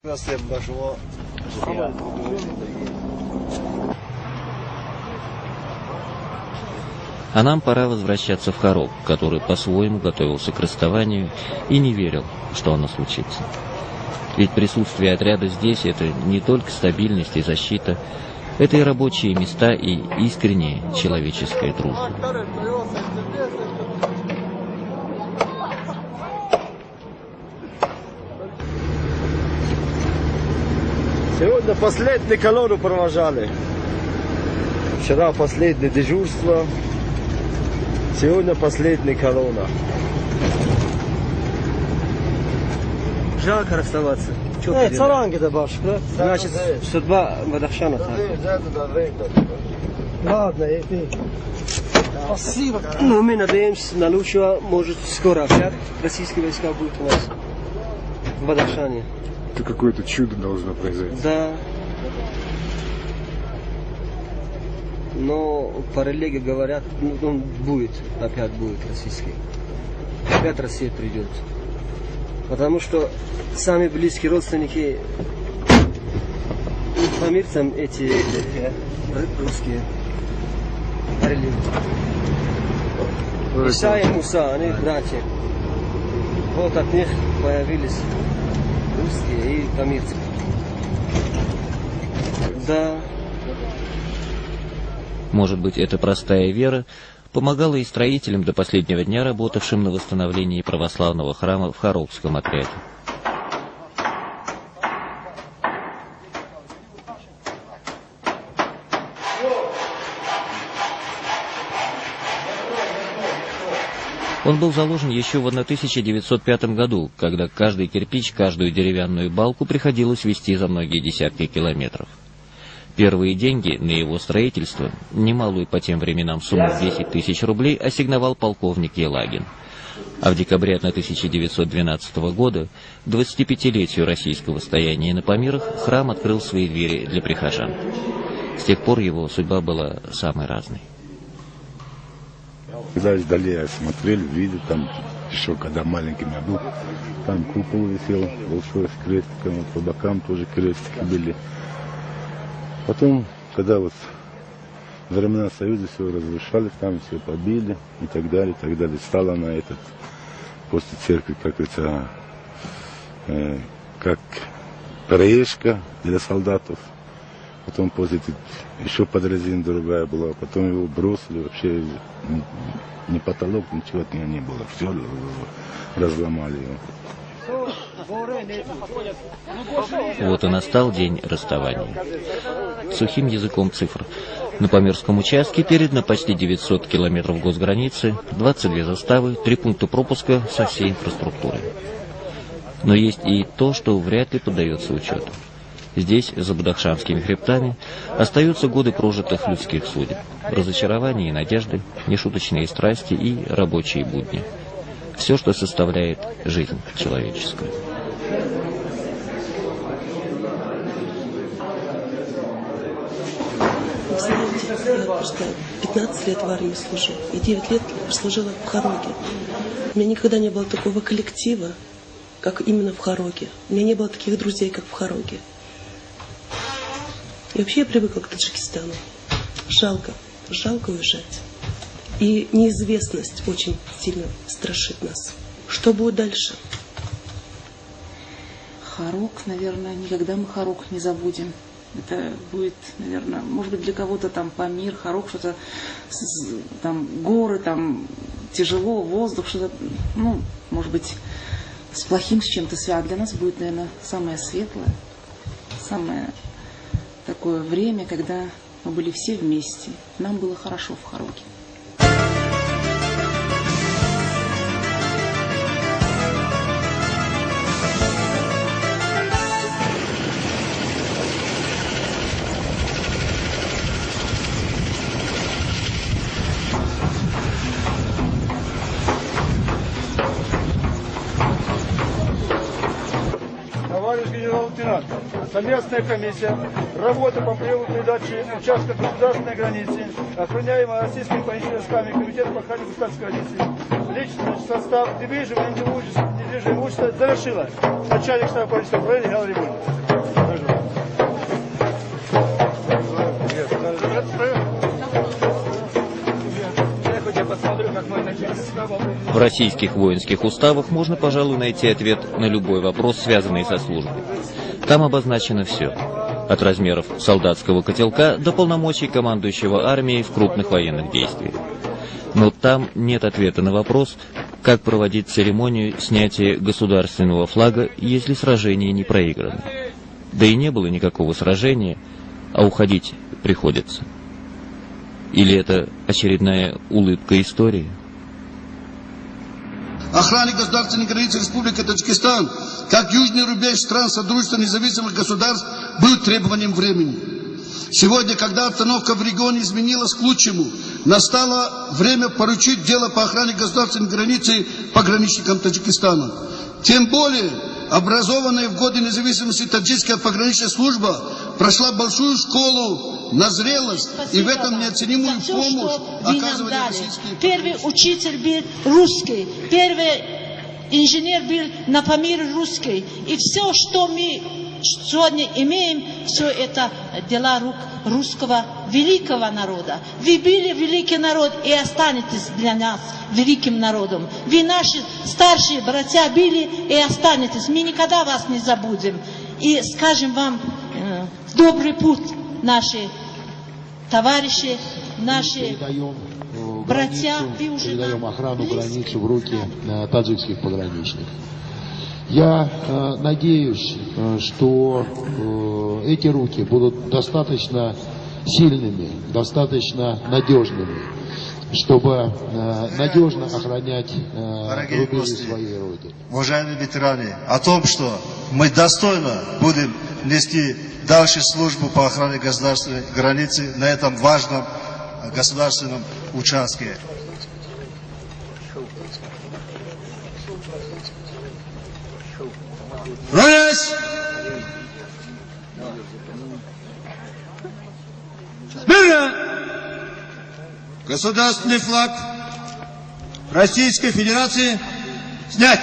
А нам пора возвращаться в Харок, который по-своему готовился к расставанию и не верил, что оно случится. Ведь присутствие отряда здесь — это не только стабильность и защита, это и рабочие места, и искренняя человеческая дружба. Сегодня последнюю колонну провожали. Вчера последнее дежурство. Сегодня последняя колонна. Жалко расставаться. Царангида башка, да? Значит, судьба Бадахшана так. Ладно, иди. Спасибо. Ну, мы надеемся на лучшего. Может, скоро опять российские войска будут у нас в Бадахшане. Это какое-то чудо должно произойти. Да. Но по религии говорят, он будет, опять будет российский. Опять Россия придет. Потому что сами близкие родственники помирцам эти русские религии. Иса и Муса, они братья. Вот от них появились русские и помирцы. Да. Может быть, эта простая вера помогала и строителям до последнего дня, работавшим на восстановлении православного храма в Харокском отряде. Он был заложен еще в 1905 году, когда каждый кирпич, каждую деревянную балку приходилось везти за многие десятки километров. Первые деньги на его строительство, немалую по тем временам сумму в 10 тысяч рублей, ассигновал полковник Елагин. А в декабре 1912 года, к 25-летию российского стояния на Памирах, храм открыл свои двери для прихожан. С тех пор его судьба была самой разной. Когда издали я смотрел, видел, там еще когда маленьким я был, там купол висел, большой с крестиком, вот по бокам тоже крестики были. Потом, когда вот времена Союза все разрушали, там все побили и так далее, стала на этот, после церкви, как говорится, как проезжка для солдатов. Потом после еще подразина другая была, потом его бросили, вообще ни потолок, ничего от него не было, все разломали его. Вот и настал день расставания. Сухим языком цифр. На Памирском участке передано почти 900 километров госграницы, 22 заставы, 3 пункта пропуска со всей инфраструктурой. Но есть и то, что вряд ли поддается учету. Здесь, за Бадахшанскими хребтами, остаются годы прожитых людских судеб, разочарования и надежды, нешуточные страсти и рабочие будни. Все, что составляет жизнь человеческую. Вы знаете, я просто 15 лет в армии служила, и 9 лет служила в Хароге. У меня никогда не было такого коллектива, как именно в Хароге. У меня не было таких друзей, как в Хароге. И вообще я привыкла к Таджикистану. Жалко уезжать. И неизвестность очень сильно страшит нас. Что будет дальше? Харок, наверное, никогда мы Харок не забудем. Это будет, наверное, может быть, для кого-то там Памир, Харок, что-то, там горы, там тяжело, воздух, что-то, ну, может быть, с плохим, с чем-то связано. Для нас будет, наверное, самое светлое, самое такое время, когда мы были все вместе. Нам было хорошо в Хароке. Товарищ генерал! старшего лейтенанта. Совместная комиссия. Работа по приему передачи участка государственной границы, охраняемой российскими военными войсками, комитета по охране государственной границы. Личный состав движимого недвижимого имущества завершила начальник штаба политического управления Геннадий Римулин. В российских воинских уставах можно, пожалуй, найти ответ на любой вопрос, связанный со службой. Там обозначено все. От размеров солдатского котелка до полномочий командующего армией в крупных военных действиях. Но там нет ответа на вопрос, как проводить церемонию снятия государственного флага, если сражение не проиграно. Да и не было никакого сражения, а уходить приходится. Или это очередная улыбка истории? Охране государственной границы Республики Таджикистан, как южный рубеж стран Содружества независимых государств, был требованием времени. Сегодня, когда обстановка в регионе изменилась к лучшему, настало время поручить дело по охране государственной границы пограничникам Таджикистана. Тем более, образованная в годы независимости таджикская пограничная служба прошла большую школу на зрелость. Спасибо. И в этом неоценимую все, помощь оказывали российские. Первый учитель был русский, первый инженер был на помир русский. И все, что мы сегодня имеем, все это дела рук русского великого народа. Вы были великий народ и останетесь для нас великим народом. Вы наши старшие братья были и останетесь. Мы никогда вас не забудем. И скажем вам добрый путь, наши товарищи, наши братья. Передаем охрану границы в руки таджикских пограничников. Я надеюсь, что эти руки будут достаточно сильными, достаточно надежными, чтобы надежно охранять рубежи своей Родины. Уважаемые ветераны, о том, что мы достойно будем нести дальше службу по охране государственной границы на этом важном государственном участке. Равняйсь! Смирно! Государственный флаг Российской Федерации снять!